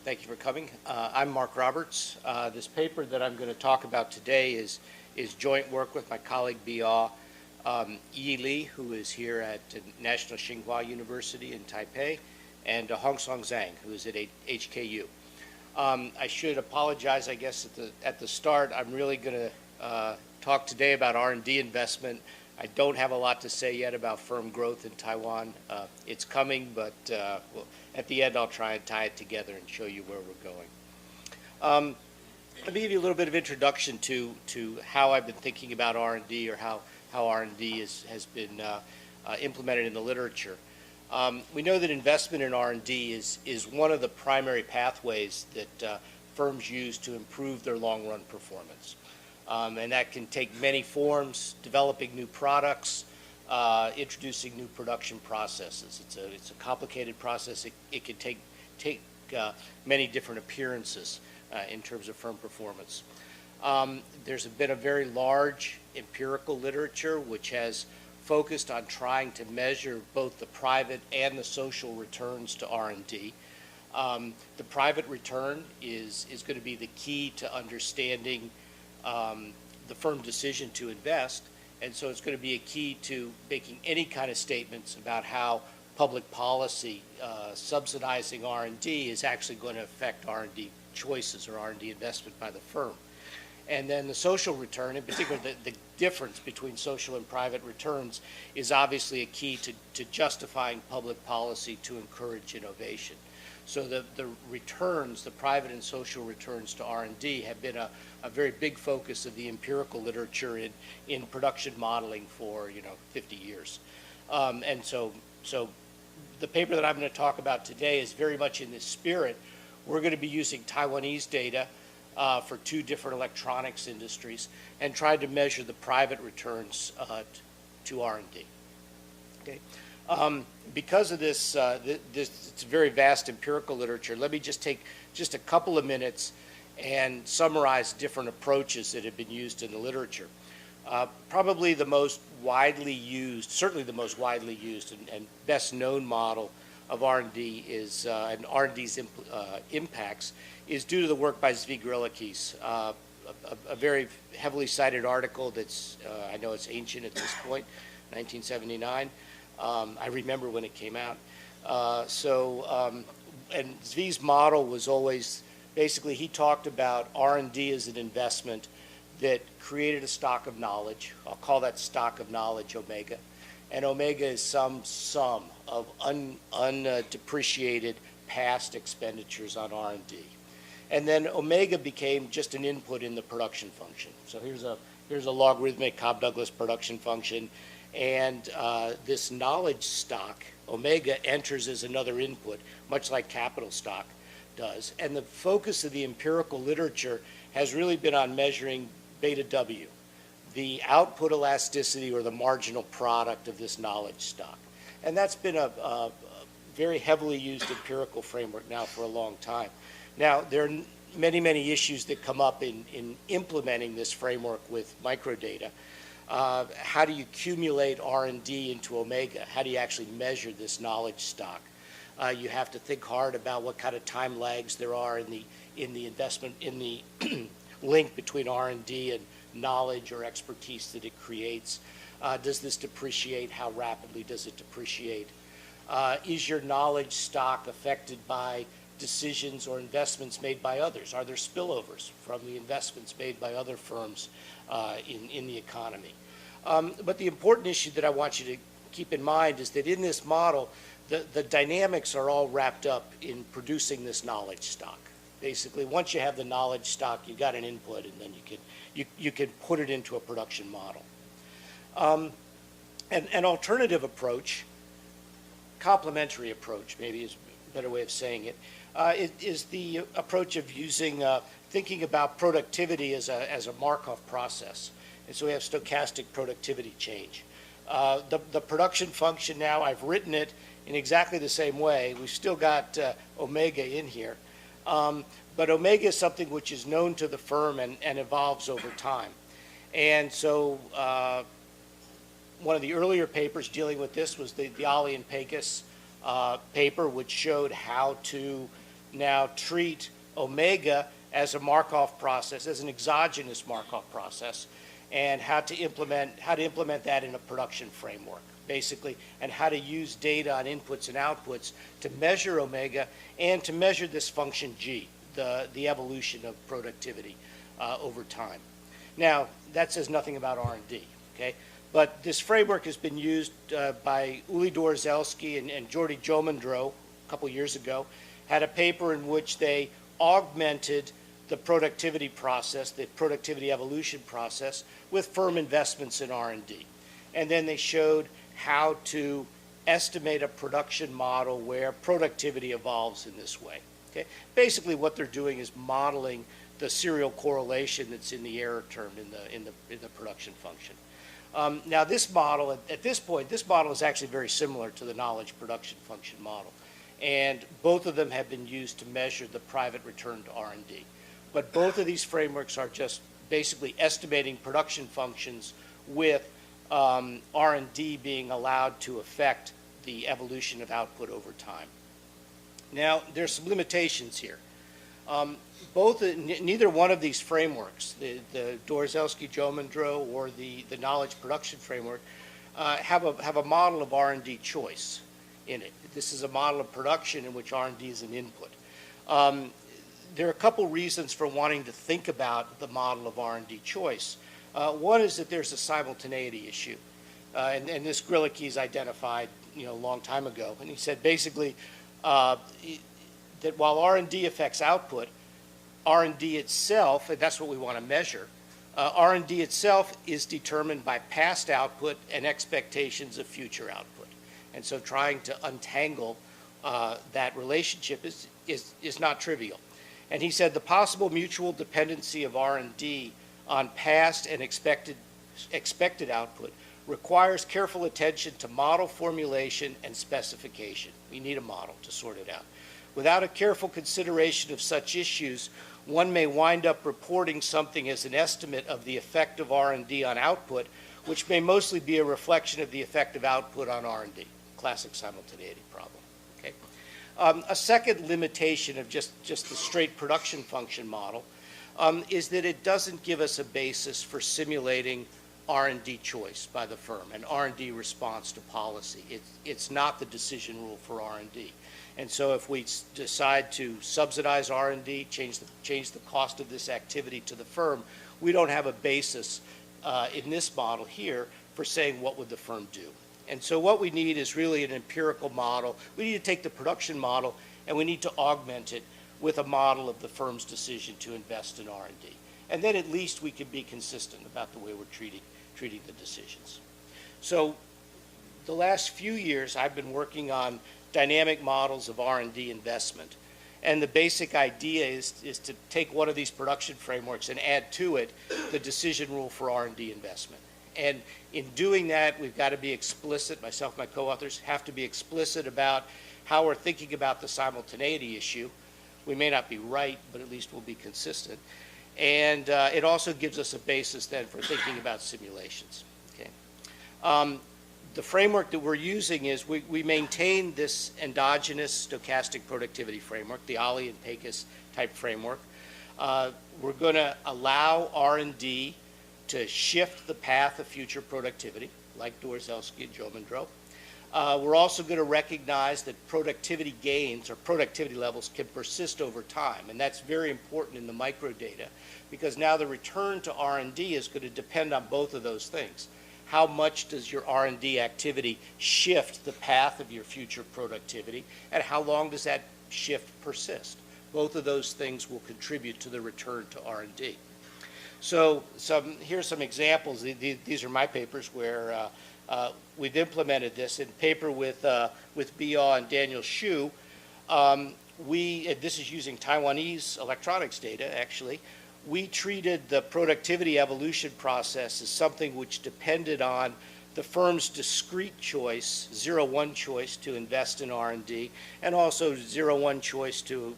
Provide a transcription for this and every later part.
Thank you for coming. I'm Mark Roberts. This paper that I'm going to talk about today is joint work with my colleague Bia Yi Li, who is here at National Tsinghua University in Taipei, and Hong Song Zhang, who is at HKU. I should apologize, I guess, at the start. I'm really going to talk today about R&D investment. I don't have a lot to say yet about firm growth in Taiwan. It's coming, but at the end I'll try and tie it together and show you where we're going. Let me give you a little bit of introduction to how I've been thinking about R&D, or how R&D has been implemented in the literature. We know that investment in R&D is one of the primary pathways that firms use to improve their long-run performance. And that can take many forms: developing new products, introducing new production processes. It's a complicated process. It can take many different appearances in terms of firm performance. There's been a very large empirical literature which has focused on trying to measure both the private and the social returns to R&D. The private return is going to be the key to understanding the firm decision to invest, and so it's going to be a key to making any kind of statements about how public policy subsidizing R&D is actually going to affect R&D choices or R&D investment by the firm. And then the social return, in particular the difference between social and private returns, is obviously a key to justifying public policy to encourage innovation. So the returns, the private and social returns to R&D, have been a very big focus of the empirical literature in production modeling for 50 years. And so the paper that I'm going to talk about today is very much in this spirit. We're going to be using Taiwanese data for two different electronics industries and trying to measure the private returns to R&D. Okay. Because of this, it's very vast empirical literature, let me just take just a couple of minutes and summarize different approaches that have been used in the literature. Probably the most widely used, certainly the most widely used and best known model of R&D is, and R&D's impacts, is due to the work by Zvi Grillakis, a very heavily cited article that's, I know it's ancient at this point, 1979. I remember when it came out. And Zvi's model was always, basically he talked about R&D as an investment that created a stock of knowledge. I'll call that stock of knowledge omega. And omega is some sum of undepreciated past expenditures on R&D. And then omega became just an input in the production function. So here's a logarithmic Cobb-Douglas production function. And this knowledge stock, omega, enters as another input, much like capital stock does. And the focus of the empirical literature has really been on measuring beta W, the output elasticity or the marginal product of this knowledge stock. And that's been a very heavily used empirical framework now for a long time. Now, there are many, many issues that come up in implementing this framework with microdata. How do you accumulate R&D into omega? How do you actually measure this knowledge stock? You have to think hard about what kind of time lags there are in the investment, in the link between R&D and knowledge or expertise that it creates. Does this depreciate? How rapidly does it depreciate? Is your knowledge stock affected by decisions or investments made by others? Are there spillovers from the investments made by other firms in the economy? But the important issue that I want you to keep in mind is that in this model, the dynamics are all wrapped up in producing this knowledge stock. Basically, once you have the knowledge stock, you've got an input, and then you can put it into a production model. An alternative approach, complementary approach, maybe is a better way of saying it, is the approach of using, thinking about productivity as a Markov process. And so we have stochastic productivity change. The production function now, I've written it in exactly the same way. We've still got omega in here. But omega is something which is known to the firm and evolves over time. And so one of the earlier papers dealing with this was the Ali and Pecos paper, which showed how to now treat omega as a Markov process, as an exogenous Markov process, and how to implement that in a production framework, basically, and how to use data on inputs and outputs to measure omega and to measure this function G, the evolution of productivity over time. Now, that says nothing about R&D, okay? But this framework has been used by Uli Dorzelski and Jordi Jomendro a couple years ago, had a paper in which they augmented the productivity process, the productivity evolution process, with firm investments in R&D. And then they showed how to estimate a production model where productivity evolves in this way. Okay? Basically, what they're doing is modeling the serial correlation that's in the error term in the production function. Now, this model, at this point, this model is actually very similar to the knowledge production function model. And both of them have been used to measure the private return to R&D. But both of these frameworks are just basically estimating production functions with R&D being allowed to affect the evolution of output over time. Now, there's some limitations here. Neither one of these frameworks, the Dorzelski-Jomendro or the knowledge production framework, have a model of R&D choice in it. This is a model of production in which R&D is an input. There are a couple reasons for wanting to think about the model of R&D choice. One is that there's a simultaneity issue, and this Grilich's identified a long time ago, and he said basically that while R&D affects output, R&D itself, and that's what we want to measure, R&D itself is determined by past output and expectations of future output. And so trying to untangle that relationship is not trivial. And he said the possible mutual dependency of R&D on past and expected output requires careful attention to model formulation and specification. We need a model to sort it out. Without a careful consideration of such issues, one may wind up reporting something as an estimate of the effect of R&D on output, which may mostly be a reflection of the effect of output on R&D. Classic simultaneity problem. Okay. A second limitation of just the straight production function model is that it doesn't give us a basis for simulating R&D choice by the firm and R&D response to policy. It's not the decision rule for R&D. And so if we decide to subsidize R&D, change the cost of this activity to the firm, we don't have a basis in this model here for saying what would the firm do. And so what we need is really an empirical model. We need to take the production model and we need to augment it with a model of the firm's decision to invest in R&D. And then at least we can be consistent about the way we're treating the decisions. So the last few years I've been working on dynamic models of R&D investment. And the basic idea is to take one of these production frameworks and add to it the decision rule for R&D investment. And in doing that, we've got to be explicit, myself and my co-authors have to be explicit about how we're thinking about the simultaneity issue. We may not be right, but at least we'll be consistent. And it also gives us a basis then for thinking about simulations. Okay. The framework that we're using is we maintain this endogenous stochastic productivity framework, the Ali and Pecos type framework. We're going to allow R&D to shift the path of future productivity, like Dorzelski and Jomendro. We're also going to recognize that productivity gains or productivity levels can persist over time, and that's very important in the microdata because now the return to R&D is going to depend on both of those things. How much does your R&D activity shift the path of your future productivity, and how long does that shift persist? Both of those things will contribute to the return to R&D. So here's some examples. These are my papers where we've implemented this. In paper with Biao and Daniel Xu, this is using Taiwanese electronics data, actually. We treated the productivity evolution process as something which depended on the firm's discrete choice, 0-1 choice to invest in R&D, and also 0-1 choice to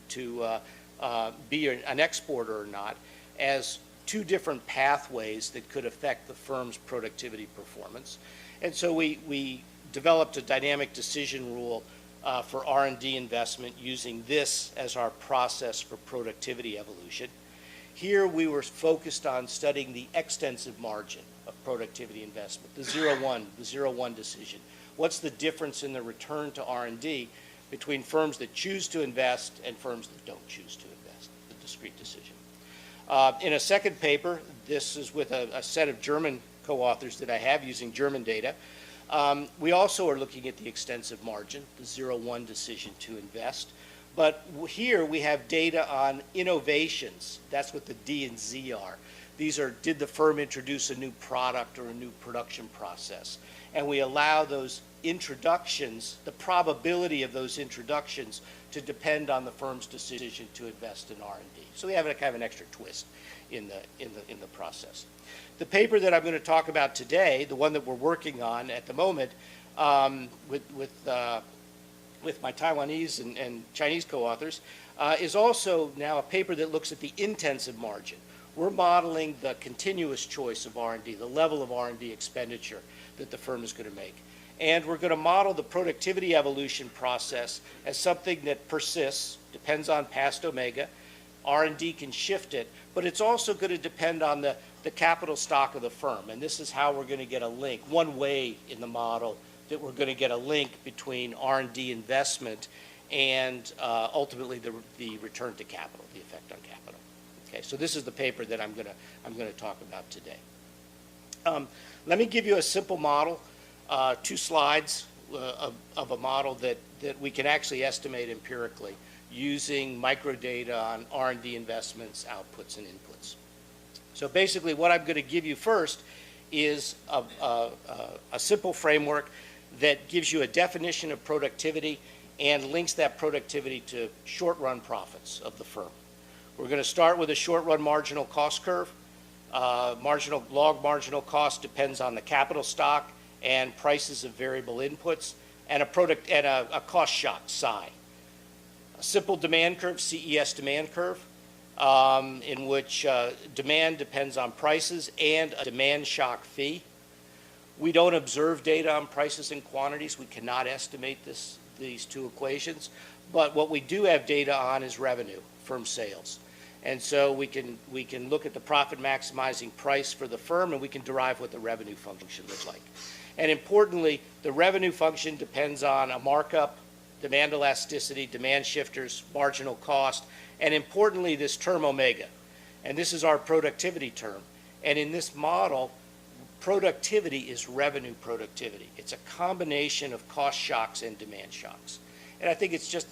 be an exporter or not, as two different pathways that could affect the firm's productivity performance. And so we developed a dynamic decision rule for R&D investment using this as our process for productivity evolution. Here we were focused on studying the extensive margin of productivity investment, the 0-1 decision. What's the difference in the return to R&D between firms that choose to invest and firms that don't choose to invest, the discrete decision. In a second paper, this is with a set of German co-authors that I have using German data. We also are looking at the extensive margin, the 0-1 decision to invest. But here we have data on innovations. That's what the D and Z are. These are, did the firm introduce a new product or a new production process? And we allow those introductions, the probability of those introductions, to depend on the firm's decision to invest in R&D. So we have a kind of an extra twist in the process. The paper that I'm going to talk about today, the one that we're working on at the moment, with my Taiwanese and Chinese co-authors, is also now a paper that looks at the intensive margin. We're modeling the continuous choice of R&D, the level of R&D expenditure that the firm is going to make. And we're going to model the productivity evolution process as something that persists, depends on past omega. R&D can shift it, but it's also going to depend on the capital stock of the firm. And this is how we're going to get a link, one way in the model that we're going to get a link between R&D investment and ultimately the return to capital, the effect on capital. Okay, so this is the paper that I'm going to talk about today. Let me give you a simple model, 2 slides of a model that we can actually estimate empirically using microdata on R&D investments, outputs, and inputs. So basically what I'm going to give you first is a simple framework that gives you a definition of productivity and links that productivity to short-run profits of the firm. We're going to start with a short-run marginal cost curve. Log marginal cost depends on the capital stock and prices of variable inputs, and a cost shock, psi. A simple demand curve, CES demand curve, in which demand depends on prices and a demand shock fee. We don't observe data on prices and quantities. We cannot estimate these 2 equations. But what we do have data on is revenue, firm sales. And so we can look at the profit maximizing price for the firm, and we can derive what the revenue function looks like. And importantly, the revenue function depends on a markup, demand elasticity, demand shifters, marginal cost, and importantly, this term omega. And this is our productivity term. And in this model, productivity is revenue productivity. It's a combination of cost shocks and demand shocks. And I think it's just,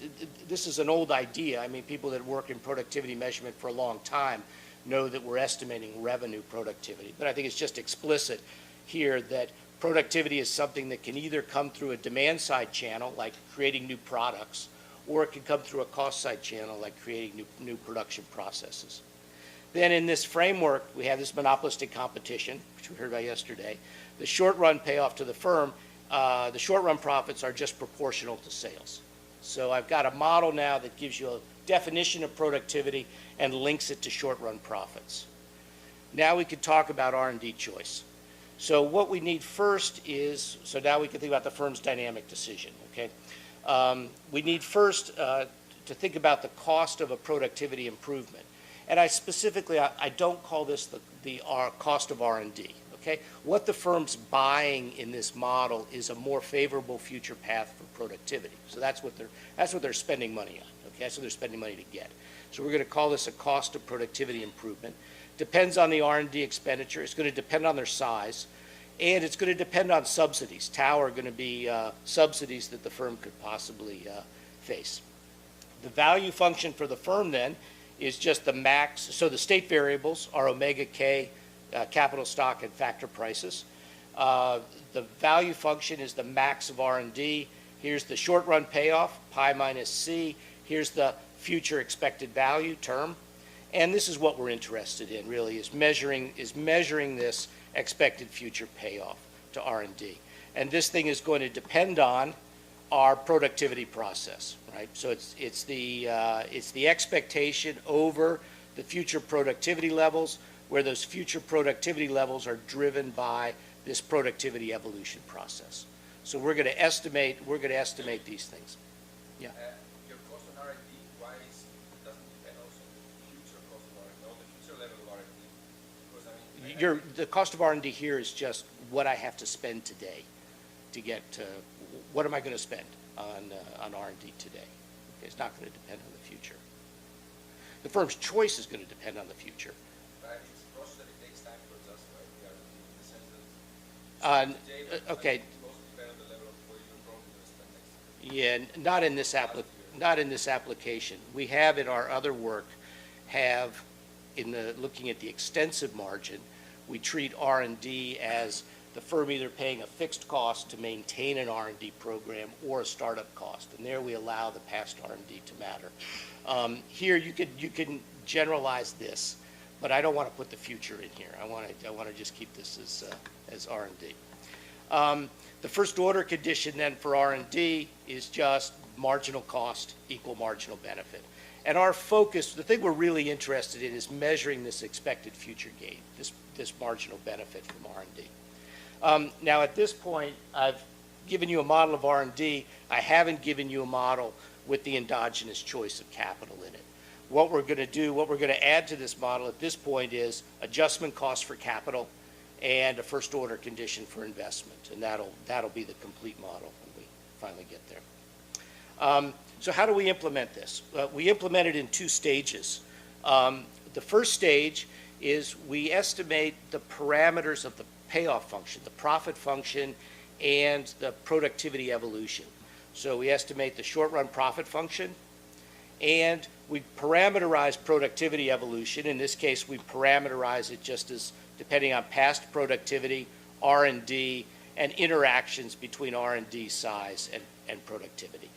this is an old idea. I mean, people that work in productivity measurement for a long time know that we're estimating revenue productivity. But I think it's just explicit here that productivity is something that can either come through a demand side channel, like creating new products, or it can come through a cost side channel, like creating new production processes. Then in this framework, we have this monopolistic competition, which we heard about yesterday. The short run payoff to the firm, the short run profits are just proportional to sales. So I've got a model now that gives you a definition of productivity and links it to short run profits. Now we can talk about R&D choice. So what we need first is, so now we can think about the firm's dynamic decision, okay? We need first to think about the cost of a productivity improvement. And I specifically, I don't call this the cost of R&D, okay? What the firm's buying in this model is a more favorable future path for productivity. So that's what they're spending money on, okay? That's what they're spending money to get. So we're going to call this a cost of productivity improvement. Depends on the R&D expenditure. It's going to depend on their size. And it's going to depend on subsidies. Tau are going to be subsidies that the firm could possibly face. The value function for the firm then is just the max. So the state variables are omega K, capital stock, and factor prices. The value function is the max of R&D. Here's the short run payoff, pi minus C. Here's the future expected value term. And this is what we're interested in, really, is measuring this expected future payoff to R&D. And this thing is going to depend on our productivity process, right? So it's the expectation over the future productivity levels, where those future productivity levels are driven by this productivity evolution process. So we're going to estimate these things. Yeah. Your cost on R&D, why doesn't depend also on the future cost of R&D, on the future level of R&D? Because I mean, The cost of R&D here is just what I have to spend today to get to, what am I going to spend on R&D today? It's not going to depend on the future. The firm's choice is going to depend on the future. But it's a process that it takes time to adjust, right? The R&D, in the sense that today, okay. it also depends on the level of what you're probably going to spend next year. Yeah, not in this application. We have in our other work, looking at the extensive margin, we treat R&D as the firm either paying a fixed cost to maintain an R&D program or a startup cost, and there we allow the past R&D to matter. Here you can generalize this, but I don't want to put the future in here. I want to just keep this as R&D. The first order condition then for R&D is just marginal cost equal marginal benefit. And our focus, the thing we're really interested in, is measuring this expected future gain, this marginal benefit from R&D. Now at this point, I've given you a model of R&D. I haven't given you a model with the endogenous choice of capital in it. What we're going to do, what we're going to add to this model at this point is adjustment cost for capital and a first order condition for investment. And that'll be the complete model when we finally get there. So how do we implement this? We implement it in two stages. The first stage is we estimate the parameters of the payoff function, the profit function, and the productivity evolution. So we estimate the short-run profit function, and we parameterize productivity evolution. In this case, we parameterize it just as depending on past productivity, R&D, and interactions between R&D size and productivity.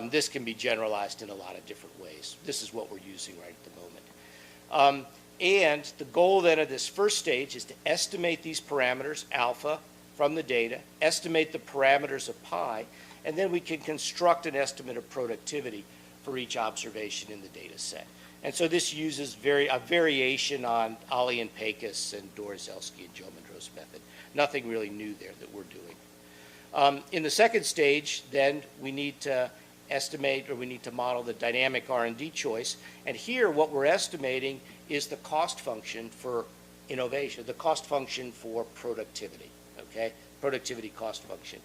This can be generalized in a lot of different ways. This is what we're using right at the moment. And the goal then of this first stage is to estimate these parameters, alpha, from the data, estimate the parameters of pi, and then we can construct an estimate of productivity for each observation in the data set. And so this uses a variation on Ali and Pecos and Dorozelsky and Joe Monroe's method. Nothing really new there that we're doing. In the second stage, then, we need to estimate, or we need to model the dynamic R&D choice. And here what we're estimating is the cost function for innovation, the cost function for productivity, okay? Productivity cost function.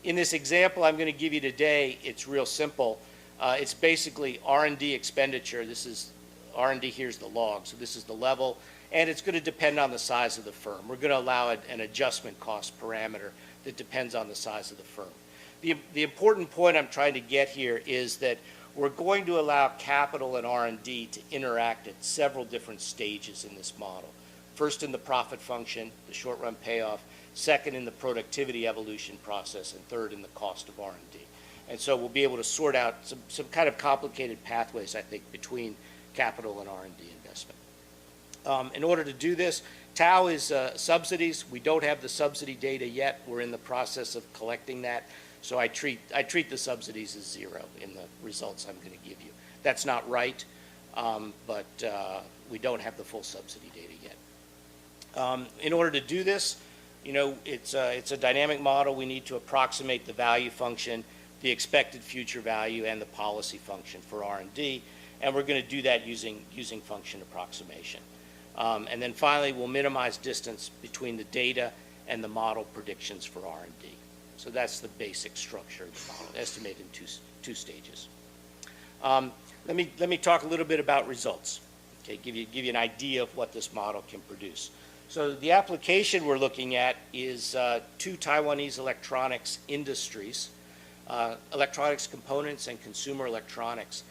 In this example I'm going to give you today, it's real simple. It's basically R&D expenditure. This is R&D, here's the log, so this is the level, and it's going to depend on the size of the firm. We're going to allow an adjustment cost parameter that depends on the size of the firm. The important point I'm trying to get here is that we're going to allow capital and R&D to interact at several different stages in this model. First in the profit function, the short-run payoff, second in the productivity evolution process, and third in the cost of R&D. And so we'll be able to sort out some kind of complicated pathways, I think, between capital and R&D investment. In order to do this, tau is subsidies. We don't have the subsidy data yet. We're in the process of collecting that. So I treat the subsidies as zero in the results I'm going to give you. That's not right, but we don't have the full subsidy data yet. In order to do this, you know, it's a dynamic model. We need to approximate the value function, the expected future value, and the policy function for R&D, and we're going to do that using function approximation. And then finally, we'll minimize distance between the data and the model predictions for R&D. So that's the basic structure of the model, estimated in two stages. Let me talk a little bit about results. Okay, give you an idea of what this model can produce. So the application we're looking at is two Taiwanese electronics industries, electronics components and consumer electronics.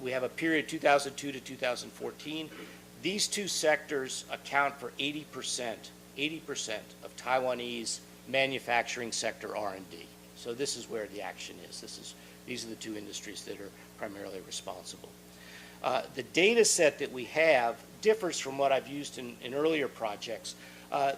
We have a period 2002 to 2014. These two sectors account for 80% of Taiwanese manufacturing sector R&D. So this is where the action is. These are the two industries that are primarily responsible. The data set that we have differs from what I've used in earlier projects.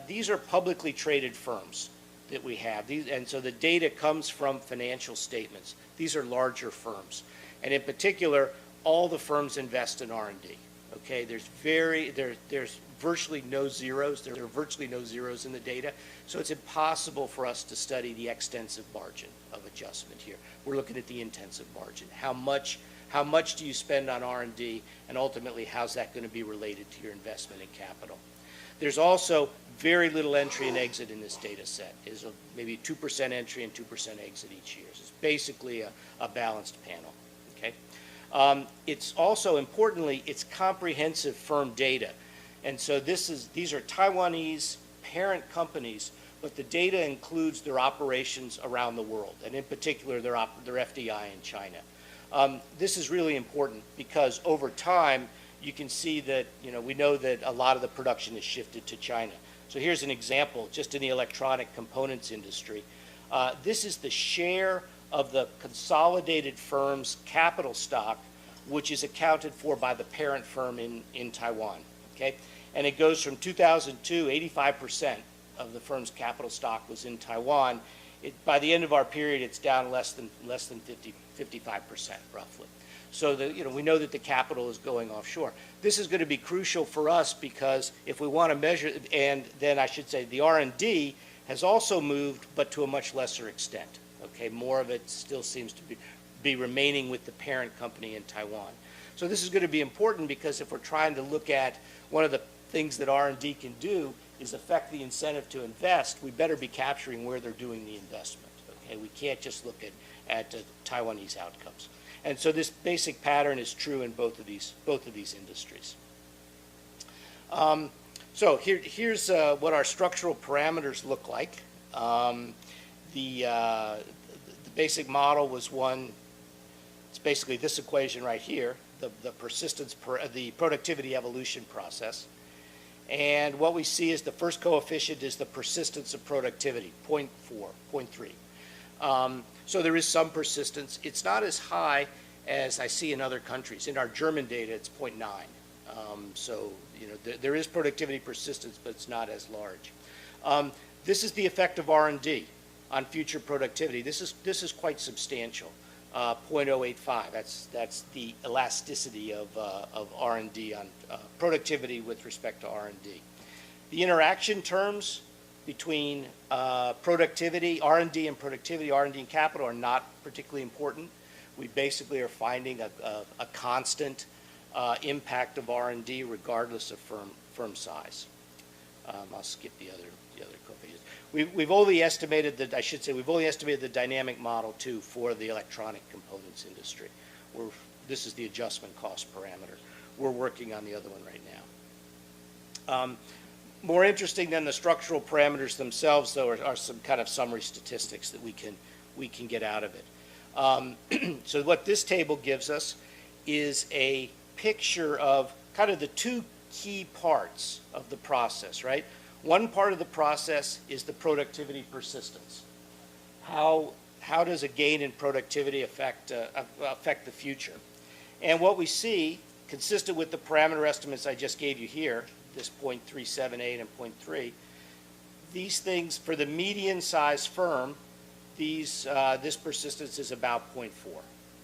These are publicly traded firms that we have. And so the data comes from financial statements. These are larger firms. And in particular, all the firms invest in R&D. Okay, there's virtually no zeros. There are virtually no zeros in the data, so it's impossible for us to study the extensive margin of adjustment here. We're looking at the intensive margin. How much do you spend on R&D, and ultimately how's that going to be related to your investment in capital? There's also very little entry and exit in this data set. Is maybe 2% entry and 2% exit each year. So it's basically a balanced panel. Okay. It's also, importantly, it's comprehensive firm data. And so these are Taiwanese parent companies, but the data includes their operations around the world, and in particular their FDI in China. This is really important because over time, you can see that, we know that a lot of the production is shifted to China. So here's an example, just in the electronic components industry. This is the share of the consolidated firm's capital stock, which is accounted for by the parent firm in Taiwan. Okay? And it goes from 2002, 85% of the firm's capital stock was in Taiwan. By the end of our period, it's down less than 55%, roughly. So we know that the capital is going offshore. This is going to be crucial for us because if we want to measure, and then I should say the R&D has also moved, but to a much lesser extent. Okay, more of it still seems to be remaining with the parent company in Taiwan. So this is going to be important because if we're trying to look at one of the things that R&D can do is affect the incentive to invest, we better be capturing where they're doing the investment. Okay, we can't just look at Taiwanese outcomes. And so this basic pattern is true in both of these industries. So here's what our structural parameters look like. The basic model was one. It's basically this equation right here, the persistence, the productivity evolution process. And what we see is the first coefficient is the persistence of productivity, 0.4, 0.3. So there is some persistence. It's not as high as I see in other countries. In our German data, it's 0.9. So there is productivity persistence, but it's not as large. This is the effect of R&D on future productivity. This is quite substantial, 0.085. That's the elasticity of R&D on productivity with respect to R&D. The interaction terms between productivity, R&D and productivity, R&D and capital are not particularly important. We basically are finding a constant impact of R&D regardless of firm size. I'll skip the other coefficients. We've only estimated the dynamic model too for the electronic components industry. This is the adjustment cost parameter. We're working on the other one right now. More interesting than the structural parameters themselves, though, are some kind of summary statistics that we can get out of it. So what this table gives us is a picture of kind of the two key parts of the process, right? One part of the process is the productivity persistence. How does a gain in productivity affect the future? And what we see, consistent with the parameter estimates I just gave you here, this 0.378 and 0.3, these things, for the median-sized firm, this persistence is about 0.4.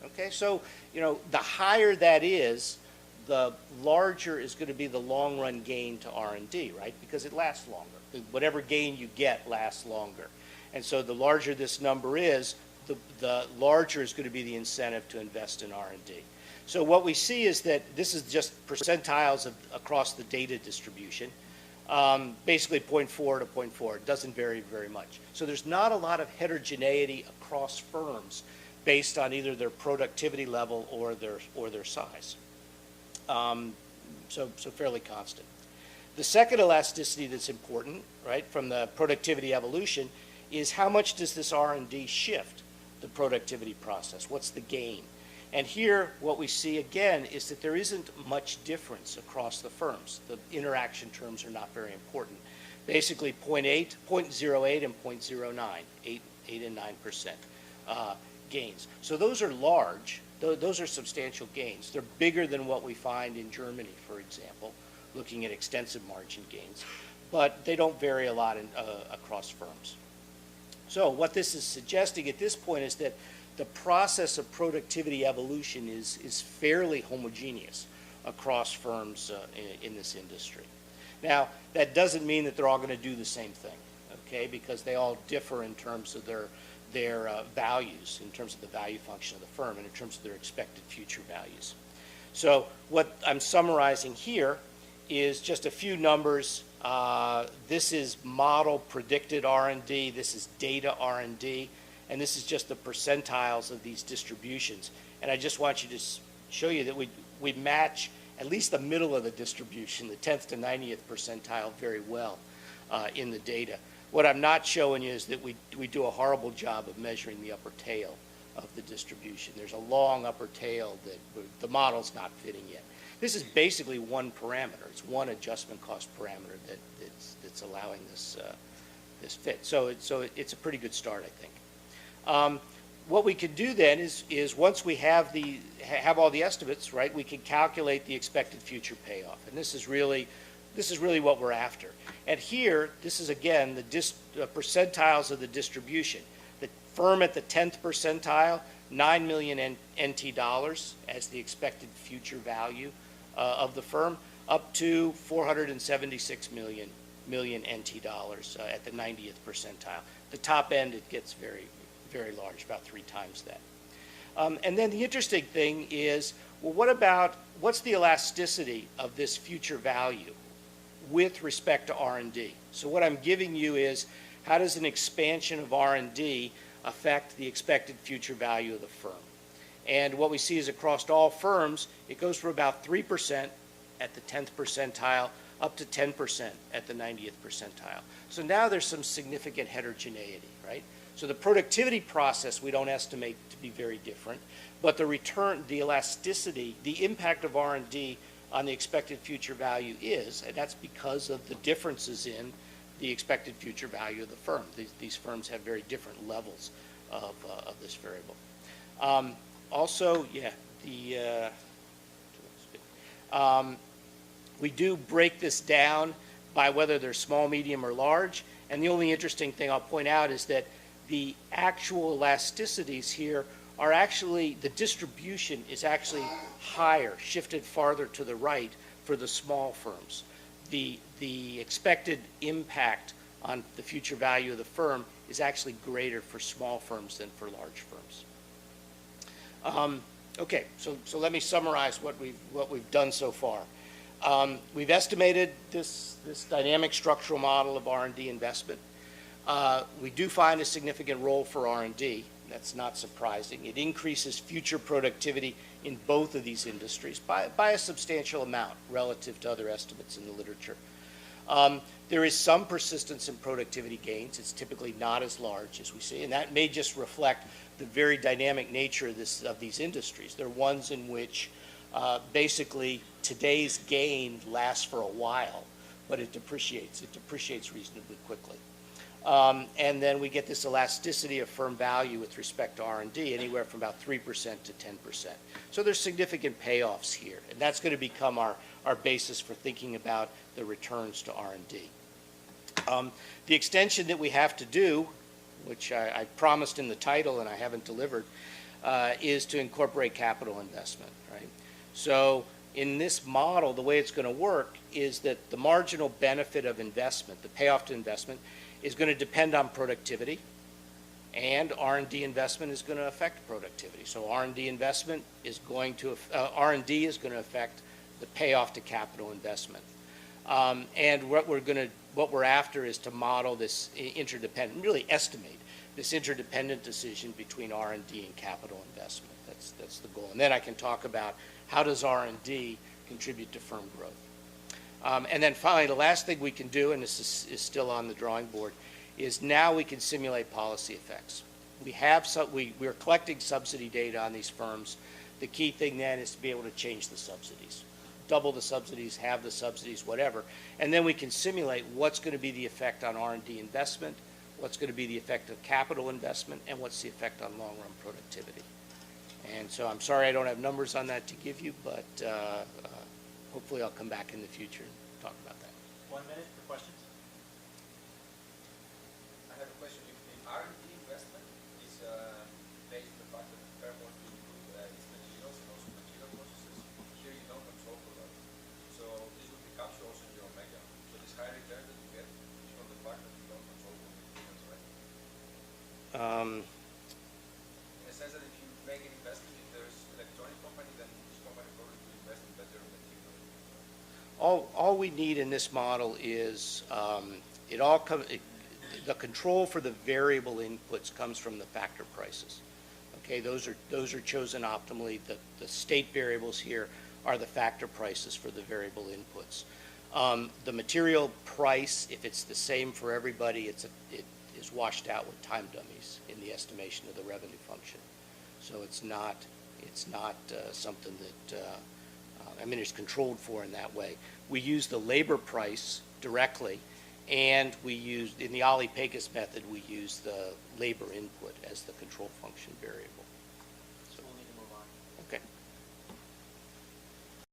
Okay, so the higher that is, the larger is going to be the long-run gain to R&D, right? Because it lasts longer. Whatever gain you get lasts longer. And so the larger this number is, the larger is going to be the incentive to invest in R&D. So what we see is that this is just percentiles across the data distribution. Basically 0.4 to 0.4. It doesn't vary very much. So there's not a lot of heterogeneity across firms based on either their productivity level or their size. So fairly constant. The second elasticity that's important, right, from the productivity evolution is how much does this R&D shift the productivity process? What's the gain? And here, what we see again is that there isn't much difference across the firms. The interaction terms are not very important. Basically 0.8, 0.08, and 0.09, 8 and 9% gains. So those are large. Those are substantial gains. They're bigger than what we find in Germany, for example, looking at extensive margin gains. But they don't vary a lot across firms. So what this is suggesting at this point is that the process of productivity evolution is fairly homogeneous. across firms in this industry. Now, that doesn't mean that they're all going to do the same thing, okay, because they all differ in terms of their values, in terms of the value function of the firm, and in terms of their expected future values. So what I'm summarizing here is just a few numbers. This is model predicted R&D, this is data R&D, and this is just the percentiles of these distributions. And I just want you to show you that we match at least the middle of the distribution, the 10th to 90th percentile, very well in the data. What I'm not showing you is that we do a horrible job of measuring the upper tail of the distribution. There's a long upper tail that the model's not fitting yet. This is basically one parameter. It's one adjustment cost parameter that's allowing this fit. So it's a pretty good start, I think. What we can do then is once we have all the estimates, right, we can calculate the expected future payoff. And this is really what we're after. And here, this is again the percentiles of the distribution. The firm at the 10th percentile, 9 million NT dollars as the expected future value of the firm, up to 476 million NT dollars at the 90th percentile. The top end, it gets very, very large, about 3 times that. And then the interesting thing is, well, what's the elasticity of this future value with respect to R&D? So what I'm giving you is, how does an expansion of R&D affect the expected future value of the firm? And what we see is across all firms, it goes from about 3% at the 10th percentile up to 10% at the 90th percentile. So now there's some significant heterogeneity, right? So the productivity process we don't estimate to be very different, but the return, the elasticity, the impact of R&D on the expected future value is, and that's because of the differences in the expected future value of the firm. These firms have very different levels of this variable. Also, yeah, we do break this down by whether they're small, medium, or large. And the only interesting thing I'll point out is that the actual elasticities here are actually, the distribution is actually higher, shifted farther to the right for the small firms. The expected impact on the future value of the firm is actually greater for small firms than for large firms. Okay, so let me summarize what we've done so far. We've estimated this dynamic structural model of R&D investment. We do find a significant role for R&D. That's not surprising. It increases future productivity in both of these industries by a substantial amount relative to other estimates in the literature. There is some persistence in productivity gains. It's typically not as large as we see, and that may just reflect the very dynamic nature of these industries. They're ones in which basically today's gain lasts for a while, but it depreciates. It depreciates reasonably quickly. And then we get this elasticity of firm value with respect to R&D, anywhere from about 3% to 10%. So there's significant payoffs here, and that's going to become our basis for thinking about the returns to R&D. The extension that we have to do, which I promised in the title and I haven't delivered, is to incorporate capital investment, right? So in this model, the way it's going to work is that the marginal benefit of investment, the payoff to investment, is going to depend on productivity, and R&D investment is going to affect productivity. So R&D investment is going to, R&D is going to affect the payoff to capital investment. And what we're after is to model this interdependent, really estimate this interdependent decision between R&D and capital investment. That's the goal. And then I can talk about how does R&D contribute to firm growth. And then finally, the last thing we can do, and this is still on the drawing board, is now we can simulate policy effects. We're collecting subsidy data on these firms. The key thing then is to be able to change the subsidies. Double the subsidies, halve the subsidies, whatever. And then we can simulate what's going to be the effect on R&D investment, what's going to be the effect of capital investment, and what's the effect on long-run productivity. And so I'm sorry I don't have numbers on that to give you, but hopefully I'll come back in the future and talk about that. 1 minute for questions. I have a question. If R&D investment is based on the fact that the firm wants to improve its materials and also material processes, here you don't control production. In a sense that if you make an investment, if there's electronic company, then each company probably will invest in better material. All we need in this model is, it all comes, the control for the variable inputs comes from the factor prices. Okay, those are chosen optimally. The state variables here are the factor prices for the variable inputs. The material price, if it's the same for everybody, it is washed out with time dummies in the estimation of the revenue function. So it's not something that, I mean, it's controlled for in that way. We use the labor price directly, and we use, in the Ali-Pecos method, we use the labor input as the control function variable.